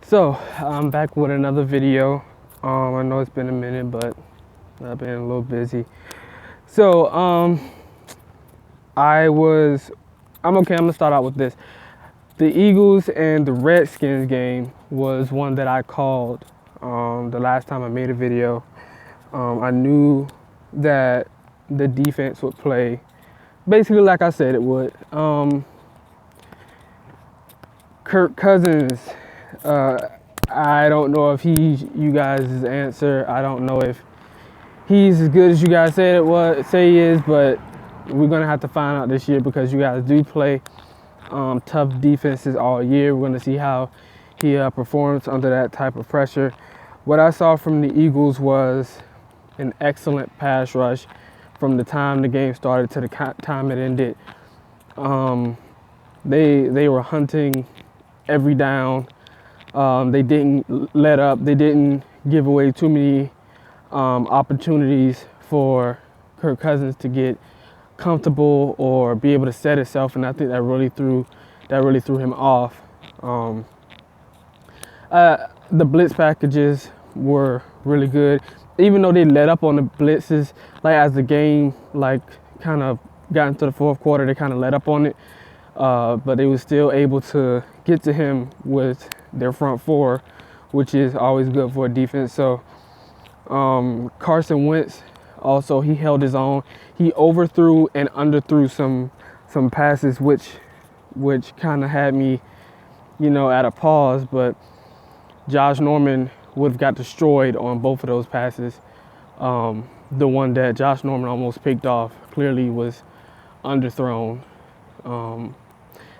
So I'm back with another video. I know it's been a minute, but I've been a little busy. So I'm okay. I'm gonna start out with this. The Eagles and the Redskins game was one that I called the last time I made a video. I knew that the defense would play basically like I said it would. Kirk Cousins, I don't know if he's you guys' answer. I don't know if he's as good as you guys say he is, but we're gonna have to find out this year because you guys do play tough defenses all year. We're gonna see how he performs under that type of pressure. What I saw from the Eagles was an excellent pass rush from the time the game started to the time it ended. They were hunting every down. They didn't let up. They didn't give away too many opportunities for Kirk Cousins to get comfortable or be able to set itself, and I think that really threw him off. The blitz packages were really good, even though they let up on the blitzes. Like as the game kind of got into the fourth quarter, they kind of let up on it. But they were still able to get to him with their front four, which is always good for a defense. So Carson Wentz also, he held his own. He overthrew and underthrew some passes, which kind of had me, at a pause. But Josh Norman would have got destroyed on both of those passes. The one that Josh Norman almost picked off clearly was underthrown.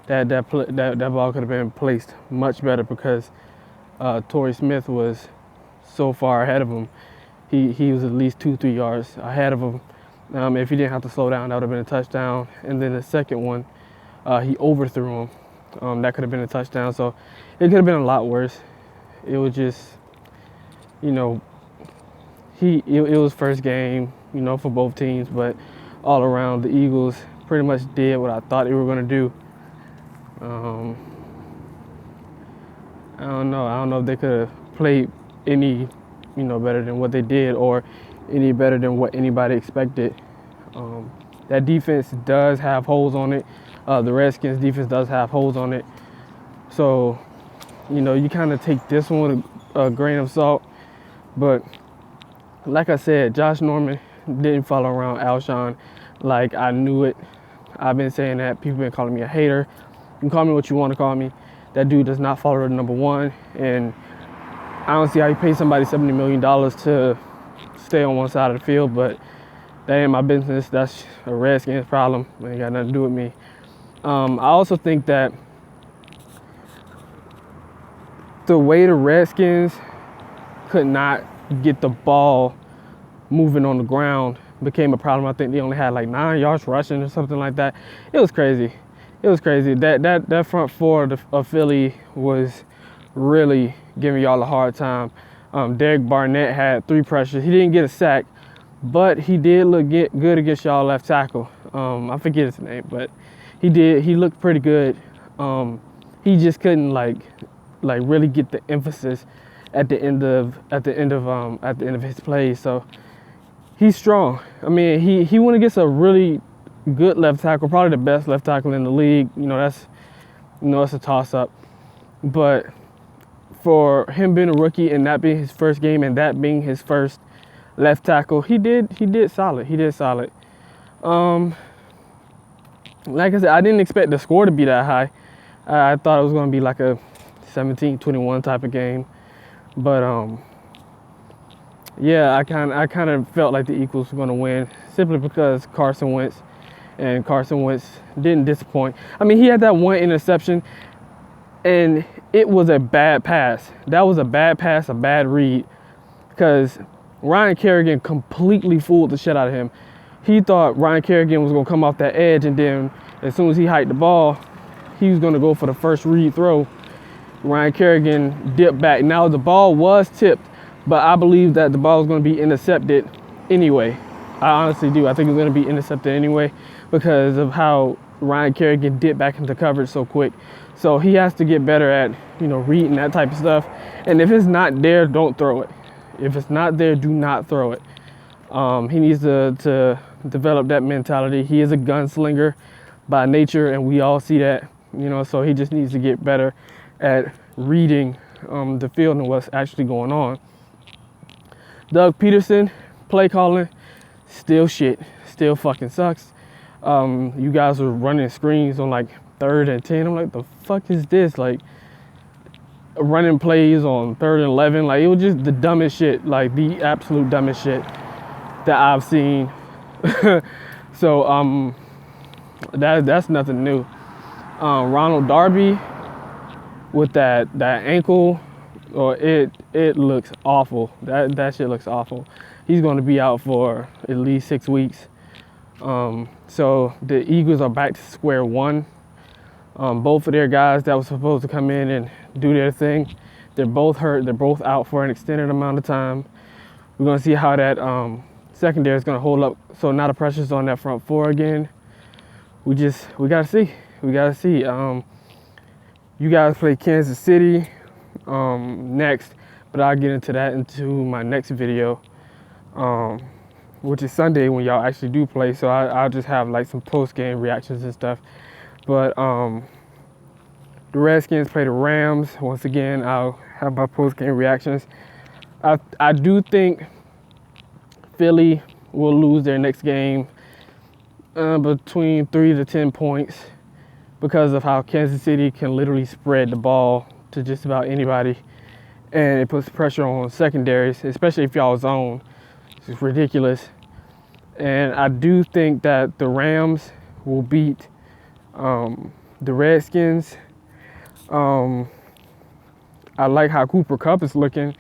That ball could have been placed much better because Torrey Smith was so far ahead of him. He was at least 2-3 yards ahead of him. If he didn't have to slow down, that would have been a touchdown. And then the second one, he overthrew him. That could have been a touchdown. So it could have been a lot worse. It was just, it was first game, for both teams. But all around, the Eagles pretty much did what I thought they were going to do. I don't know if they could have played any, better than what they did or any better than what anybody expected. That defense does have holes on it. The Redskins defense does have holes on it. So, you kind of take this one with a grain of salt. But like I said, Josh Norman didn't follow around Alshon like I knew it. I've been saying that. People been calling me a hater. You can call me what you want to call me. That dude does not follow the number one. And I don't see how you pay somebody $70 million to stay on one side of the field, but that ain't my business. That's a Redskins problem. It ain't got nothing to do with me. I also think that the way the Redskins could not get the ball moving on the ground became a problem. I think they only had like 9 yards rushing or something like that. It was crazy. That front four of Philly was really giving y'all a hard time. Derek Barnett had 3 pressures. He didn't get a sack, but he did look good against y'all left tackle. I forget his name, but he did. He looked pretty good. He just couldn't like really get the emphasis at the end of his plays. So he's strong. I mean, he went against a really good left tackle, probably the best left tackle in the league. That's a toss-up. But for him being a rookie and that being his first game and that being his first left tackle, he did solid. Like I said, I didn't expect the score to be that high. I thought it was going to be like a 17-21 type of game. But yeah, I kind of felt like the Eagles were going to win simply because Carson Wentz didn't disappoint. I mean, he had that one interception, and it was a bad pass. That was a bad pass, a bad read, because Ryan Kerrigan completely fooled the shit out of him. He thought Ryan Kerrigan was going to come off that edge, and then as soon as he hiked the ball, he was going to go for the first read throw. Ryan Kerrigan dipped back. Now, the ball was tipped, but I believe that the ball was going to be intercepted anyway. I honestly do. I think it was going to be intercepted anyway because of how Ryan Kerrigan dipped back into coverage so quick. So he has to get better at, reading that type of stuff. And if it's not there, don't throw it. If it's not there, do not throw it. He needs to develop that mentality. He is a gunslinger by nature, and we all see that, so he just needs to get better at reading the field and what's actually going on. Doug Peterson, play calling, still shit. Still fucking sucks. You guys are running screens on like 3rd and 10. I'm like, the fuck is this? Like, running plays on 3rd and 11. Like, it was just the dumbest shit. Like, the absolute dumbest shit that I've seen. So, that's nothing new. Ronald Darby with that ankle, it looks awful. That shit looks awful. He's going to be out for at least 6 weeks. So the Eagles are back to square one. Both of their guys that were supposed to come in and do their thing, they're both hurt. They're both out for an extended amount of time. We're going to see how that secondary is going to hold up. So now the pressure's on that front four again. We got to see. We got to see. You guys play Kansas City next, but I'll get into that into my next video, which is Sunday when y'all actually do play. So I'll just have like some post-game reactions and stuff. But the Redskins play the Rams. Once again, I'll have my post-game reactions. I do think Philly will lose their next game between 3 to 10 points because of how Kansas City can literally spread the ball to just about anybody. And it puts pressure on secondaries, especially if y'all zone. It's ridiculous. And I do think that the Rams will beat the Redskins. I like how Cooper Kupp is looking,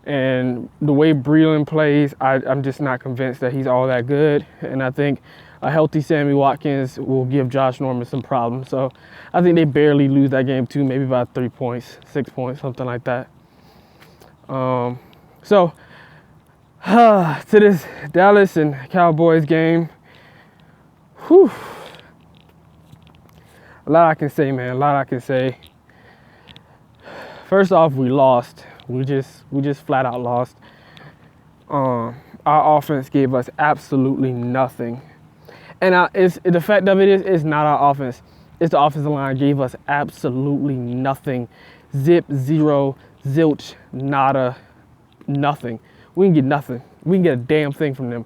and the way Breeland plays, I'm just not convinced that he's all that good. And I think a healthy Sammy Watkins will give Josh Norman some problems. So I think they barely lose that game too, maybe about 3 points, 6 points, something like that. So to this Dallas and Cowboys game, whew. A lot I can say, man. A lot I can say. First off, we lost. We just flat out lost. Our offense gave us absolutely nothing. And it's the fact of it is, it's not our offense. It's the offensive line gave us absolutely nothing. Zip, zero, zilch, nada, nothing. We can get nothing. We can get a damn thing from them.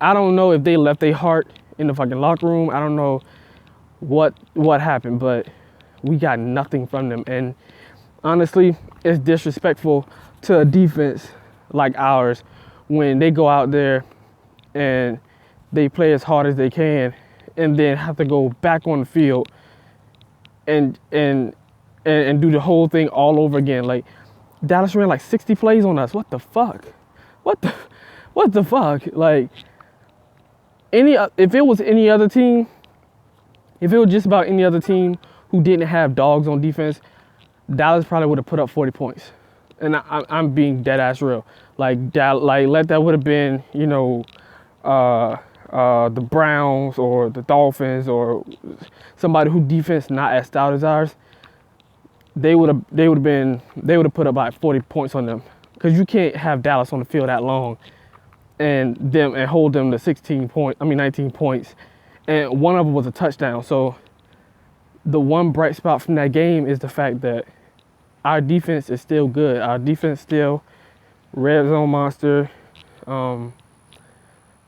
I don't know if they left their heart in the fucking locker room. I don't know what happened, but we got nothing from them. And honestly, it's disrespectful to a defense like ours when they go out there and they play as hard as they can and then have to go back on the field and do the whole thing all over again. Like, Dallas ran like 60 plays on us. What the fuck? What the fuck? Like, if it was any other team, if it was just about any other team who didn't have dogs on defense, Dallas probably would have put up 40 points. And I'm being dead ass real. Like that would have been, the Browns or the Dolphins or somebody who defense not as stout as ours. They would have put up like 40 points on them, because you can't have Dallas on the field that long and hold them to 19 points, and one of them was a touchdown. So the one bright spot from that game is the fact that our defense is still good. Our defense still red zone monster.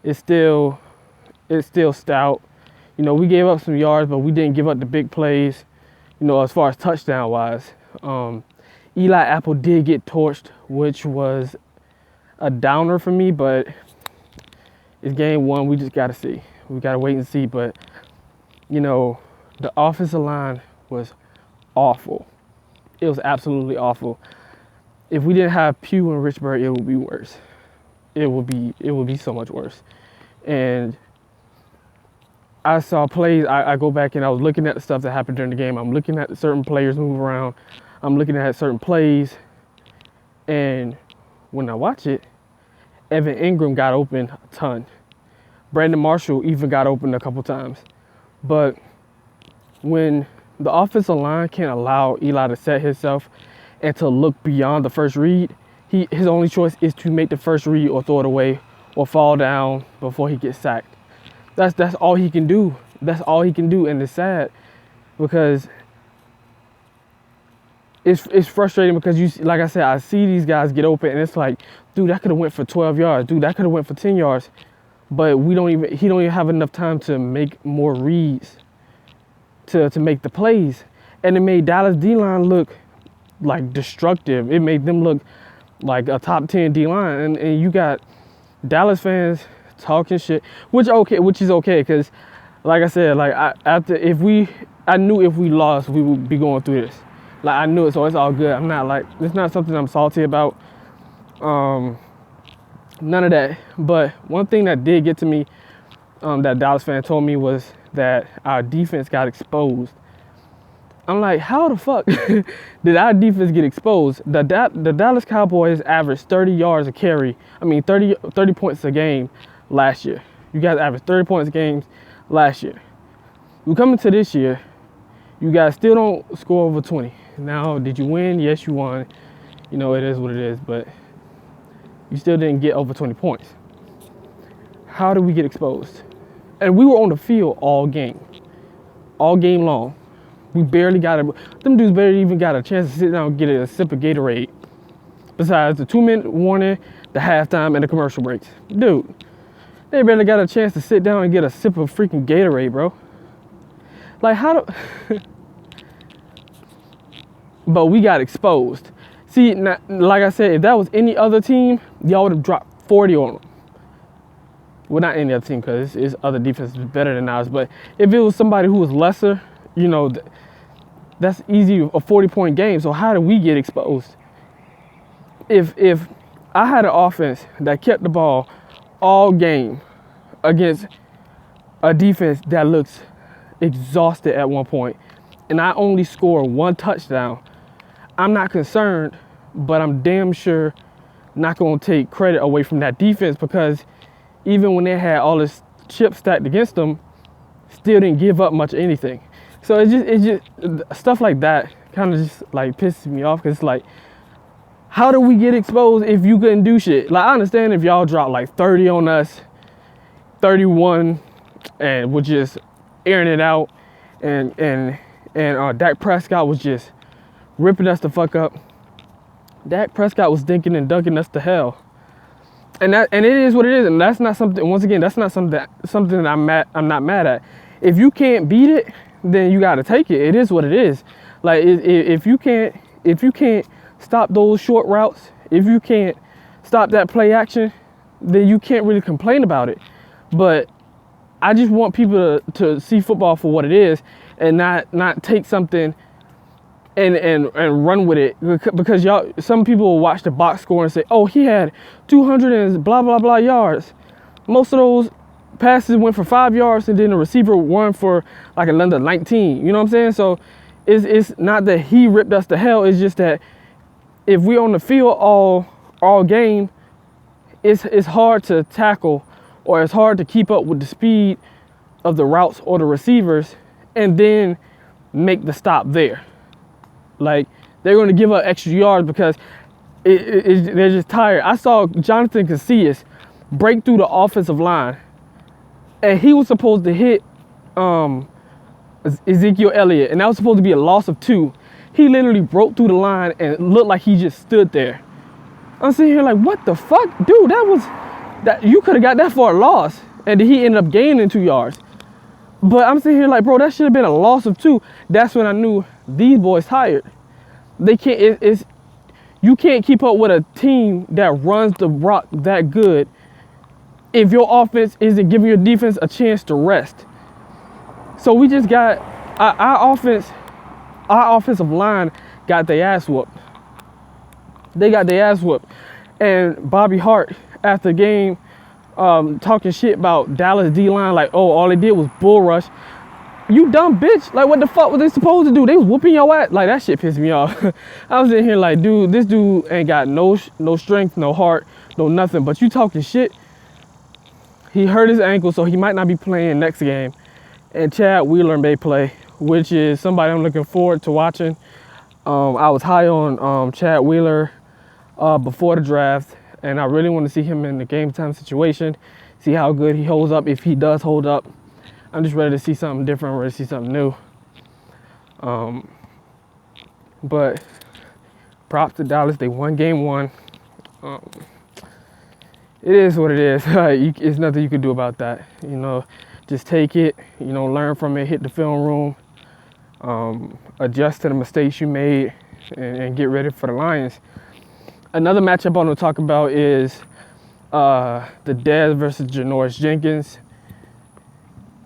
It's still stout. We gave up some yards, but we didn't give up the big plays, as far as touchdown wise. Eli Apple did get torched, which was a downer for me, but it's game one. We just got to see. We got to wait and see. But, the offensive line was awful. It was absolutely awful. If we didn't have Pugh and Richburg, it would be worse. It would be so much worse. And I saw plays. I go back and I was looking at the stuff that happened during the game. I'm looking at certain players move around. I'm looking at certain plays. And when I watch it, Evan Ingram got open a ton. Brandon Marshall even got open a couple times. But when the offensive line can't allow Eli to set himself and to look beyond the first read. His only choice is to make the first read or throw it away or fall down before he gets sacked. That's all he can do. That's all he can do, and it's sad because it's frustrating because like I said, I see these guys get open and it's like, dude, that could have went for 12 yards. Dude, that could have went for 10 yards. But he don't even have enough time to make more reads to make the plays. And it made Dallas D-line look like destructive. It made them look like a top 10 D-line. And you got Dallas fans talking shit, which is okay, because like I said, like I knew if we lost, we would be going through this. Like I knew it, so it's all good. I'm not like, it's not something I'm salty about. None of that. But one thing that did get to me, that Dallas fan told me, was that our defense got exposed. I'm like, how the fuck did our defense get exposed? The Dallas Cowboys averaged 30 yards a carry. 30 points a game last year. You guys averaged 30 points a game last year. We come into this year, you guys still don't score over 20. Now, did you win? Yes, you won. You know, it is what it is, but you still didn't get over 20 points. How did we get exposed? And we were on the field all game long. We barely got it. Them dudes barely even got a chance to sit down and get a sip of Gatorade. Besides the 2-minute warning, the halftime, and the commercial breaks. Dude, they barely got a chance to sit down and get a sip of freaking Gatorade, bro. Like, how do... But we got exposed. See, like I said, if that was any other team, y'all would have dropped 40 on them. Well, not any other team, because it's other defenses better than ours. But if it was somebody who was lesser, you know, that's easy, a 40-point game. So how did we get exposed? If I had an offense that kept the ball all game against a defense that looks exhausted at one point, and I only score one touchdown, I'm not concerned, but I'm damn sure not going to take credit away from that defense, because even when they had all this chip stacked against them, still didn't give up much of anything. So it's just stuff like that kind of just like pisses me off, because it's like, how do we get exposed if you couldn't do shit? Like, I understand if y'all dropped like 30 on us, 31, and we're just airing it out, and Dak Prescott was just ripping us the fuck up. Dak Prescott was dinking and dunking us to hell, and it is what it is, and that's not something. Once again, that's not something that I'm not mad at. If you can't beat it, then you got to take it. It is what it is. Like, if you can't stop those short routes, if you can't stop that play action, then you can't really complain about it. But I just want people to see football for what it is, and not take something and run with it, because y'all, some people will watch the box score and say, oh, he had 200 and blah blah blah yards. Most of those passes went for 5 yards, and then the receiver won for like another 19. You know what I'm saying? So it's not that he ripped us to hell. It's just that if we're on the field all game, it's hard to tackle, or it's hard to keep up with the speed of the routes or the receivers, and then make the stop there. Like, they're going to give up extra yards because they're just tired. I saw Jonathan Casillas break through the offensive line, and he was supposed to hit Ezekiel Elliott, and that was supposed to be a loss of 2. He literally broke through the line and looked like he just stood there. I'm sitting here like, what the fuck? Dude, you could have got that for a loss, and he ended up gaining 2 yards. But I'm sitting here like, bro, that should have been a loss of 2. That's when I knew these boys tired. They can't. You can't keep up with a team that runs the rock that good if your offense isn't giving your defense a chance to rest. So we just got our offensive line got their ass whooped. They got their ass whooped, and Bobby Hart after the game, talking shit about Dallas D-line, like, oh, all they did was bull rush. You dumb bitch. Like, what the fuck was they supposed to do? They was whooping your ass. Like, that shit pissed me off. I was in here like, dude, this dude ain't got no strength, no heart, no nothing. But you talking shit. He hurt his ankle, so he might not be playing next game. And Chad Wheeler may play. which is somebody I'm looking forward to watching. I was high on Chad Wheeler before the draft, and I really want to see him in the game time situation, see how good he holds up, if he does hold up. I'm just ready to see something different, ready to see something new. But props to Dallas, they won game one. It is what it is. It's nothing you can do about that. You know, just take it, you know, learn from it, hit the film room, adjust to the mistakes you made, and get ready for the Lions. Another matchup I want to talk about is the Dez versus Janoris Jenkins.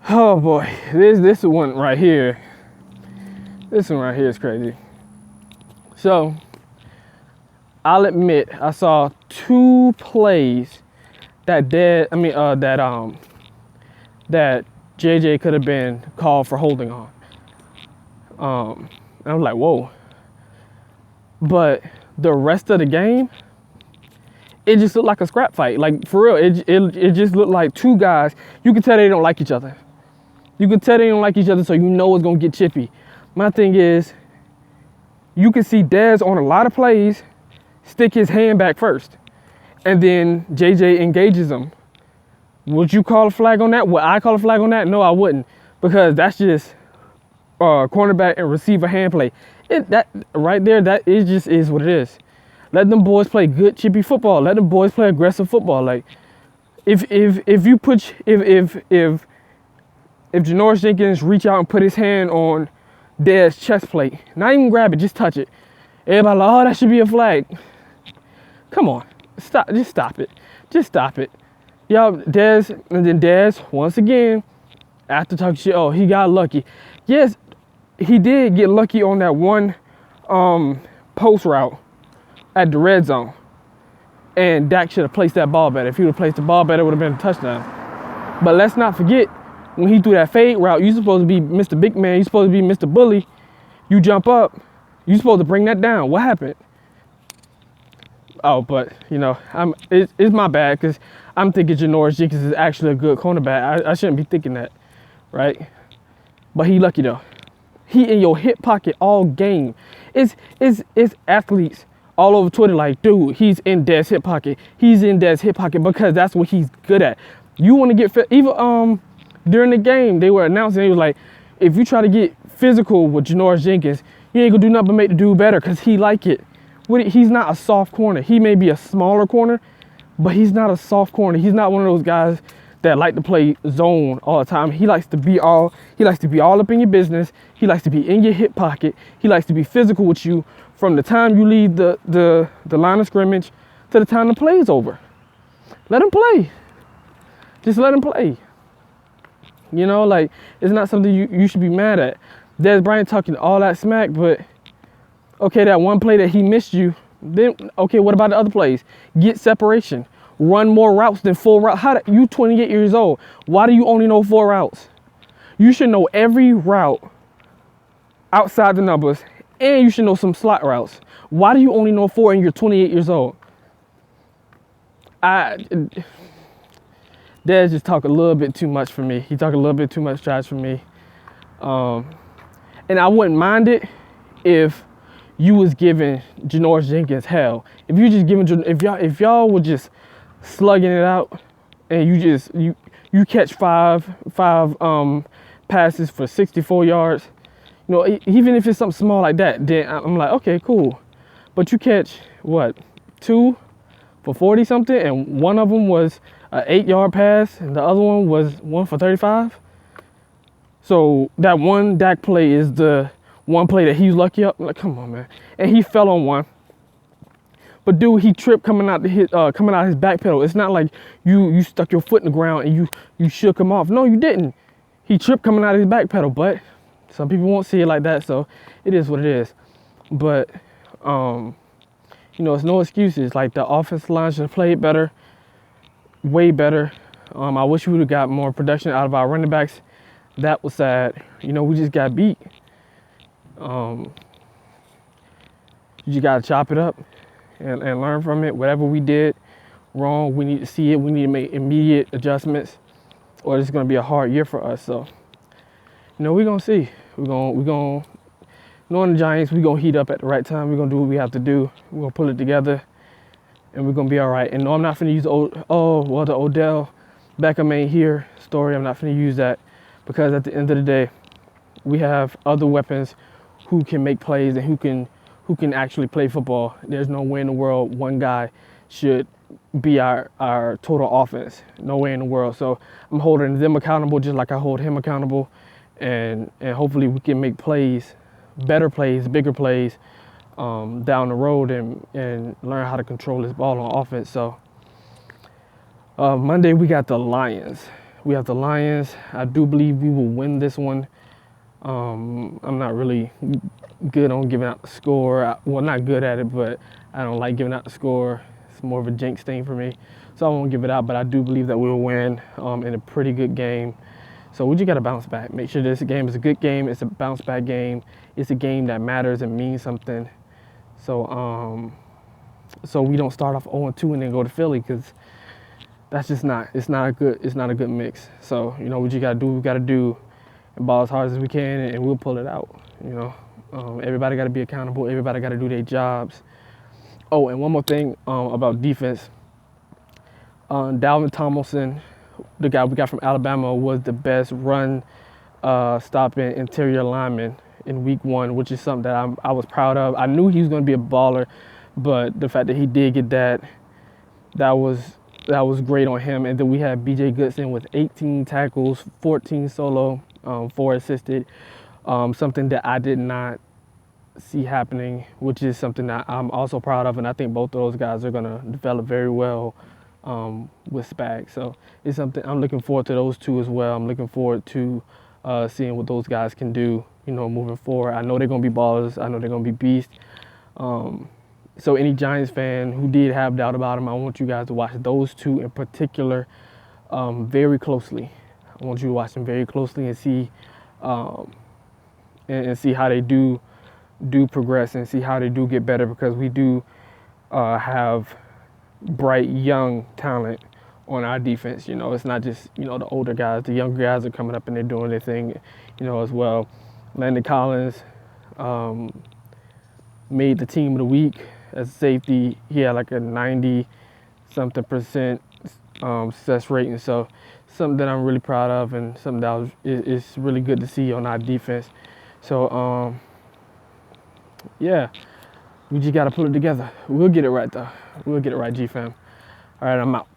Oh boy, this one right here. This one right here is crazy. So, I'll admit I saw 2 plays that that JJ could have been called for holding on. And I'm like, whoa. But the rest of the game, it just looked like a scrap fight. Like, for real, it just looked like 2 guys. You can tell they don't like each other. You can tell they don't like each other, so you know it's gonna get chippy. My thing is, you can see Dez on a lot of plays stick his hand back first, and then JJ engages him. Would you call a flag on that? Would I call a flag on that? No, I wouldn't, because that's just cornerback and receiver hand play. That right there, that it just is what it is. Let them boys play good chippy football. Let them boys play aggressive football. Like, if Janoris Jenkins reach out and put his hand on Dez's chest plate, not even grab it, just touch it, everybody like, oh, that should be a flag. Come on, stop it. Just stop it. Y'all, Dez, and then Dez, once again, after talking shit, oh, he got lucky. Yes, he did get lucky on that one post route at the red zone. And Dak should have placed that ball better. If he would have placed the ball better, it would have been a touchdown. But let's not forget, when he threw that fade route, you're supposed to be Mr. Big Man. You're supposed to be Mr. Bully. You jump up. You're supposed to bring that down. What happened? Oh, but, you know, it's my bad, because I'm thinking Janoris Jenkins is actually a good cornerback. I shouldn't be thinking that, right? But he lucky, though. He in your hip pocket all game. It's athletes all over Twitter like, dude, he's in Dez's hip pocket. He's in Dez's hip pocket because that's what he's good at. You want to get fit. Even during the game, they were announcing, they was like, if you try to get physical with Janoris Jenkins, you ain't gonna do nothing but make the dude better, because he like it. He's not a soft corner. He may be a smaller corner, but he's not a soft corner. He's not one of those guys that like to play zone all the time. He likes to be all up in your business. He likes to be in your hip pocket. He likes to be physical with you from the time you leave the line of scrimmage to the time the play is over. Let him play. Just let him play. You know, like, it's not something you should be mad at. Dez Bryant talking all that smack, but okay, that one play that he missed you, then okay, what about the other plays? Get separation. Run more routes than 4 routes. You 28 years old. Why do you only know 4 routes? You should know every route outside the numbers, and you should know some slot routes. Why do you only know 4 and you're 28 years old? Dez just talk a little bit too much for me. He talk a little bit too much trash for me. And I wouldn't mind it if you was giving Janoris Jenkins hell. If you just giving, if y'all were just slugging it out, and you catch five passes for 64 yards, you know, even if it's something small like that, then I'm like, okay, cool. But you catch what, 2 for 40 something, and one of them was an 8-yard pass, and the other one was 1 for 35. So that one Dak play is the one play that he's lucky up. Like, come on, man. And he fell on one. But dude, he tripped coming out his back pedal. It's not like you stuck your foot in the ground and you shook him off. No, you didn't. He tripped coming out his back pedal. But some people won't see it like that, so it is what it is. But you know, it's no excuses. Like, the offensive line should have played better, way better. I wish we would have got more production out of our running backs. That was sad. You know, we just got beat. You just gotta chop it up and learn from it. Whatever we did wrong, we need to see it. We need to make immediate adjustments, or it's gonna be a hard year for us. So, you know, we're gonna see. We gonna knowing the Giants, we gonna heat up at the right time. We gonna do what we have to do. We gonna pull it together, and we're gonna be all right. And no, I'm not finna use the Odell Beckham ain't here story. I'm not finna use that because at the end of the day, we have other weapons who can make plays and who can actually play football. There's no way in the world one guy should be our total offense. No way in the world. So I'm holding them accountable just like I hold him accountable, and hopefully we can make plays, better plays, bigger plays down the road and learn how to control this ball on offense. So Monday we got the Lions. We have the Lions. I do believe we will win this one. I'm not really good on giving out the score. Well, not good at it, but I don't like giving out the score. It's more of a jinx thing for me. So I won't give it out, but I do believe that we'll win in a pretty good game. So we just got to bounce back. Make sure this game is a good game. It's a bounce back game. It's a game that matters and means something. So so we don't start off 0-2 and then go to Philly, because that's just it's not a good mix. So, you know, what you got to do, we got to do and ball as hard as we can, and we'll pull it out. You know, everybody got to be accountable. Everybody got to do their jobs. Oh, and one more thing about defense. Dalvin Tomlinson, the guy we got from Alabama, was the best run stopping interior lineman in week 1, which is something that I was proud of. I knew he was going to be a baller, but the fact that he did get that was great on him. And then we had BJ Goodson with 18 tackles, 14 solo, 4 assisted, something that I did not see happening, which is something that I'm also proud of. And I think both of those guys are going to develop very well with Spags. So it's something I'm looking forward to, those two as well. I'm looking forward to seeing what those guys can do, you know, moving forward. I know they're going to be ballers. I know they're going to be beasts. So any Giants fan who did have doubt about them, I want you guys to watch those two in particular very closely. I want you to watch them very closely and see and see how they do progress and see how they do get better, because we do have bright young talent on our defense. You know, it's not just, you know, the older guys. The younger guys are coming up and they're doing their thing, you know, as well. Landon Collins made the team of the week as a safety. He had like a 90-something% success rating. So something that I'm really proud of, and something that is really good to see on our defense. So yeah, we just got to put it together. We'll get it right though. We'll get it right, G-Fam. All right, I'm out.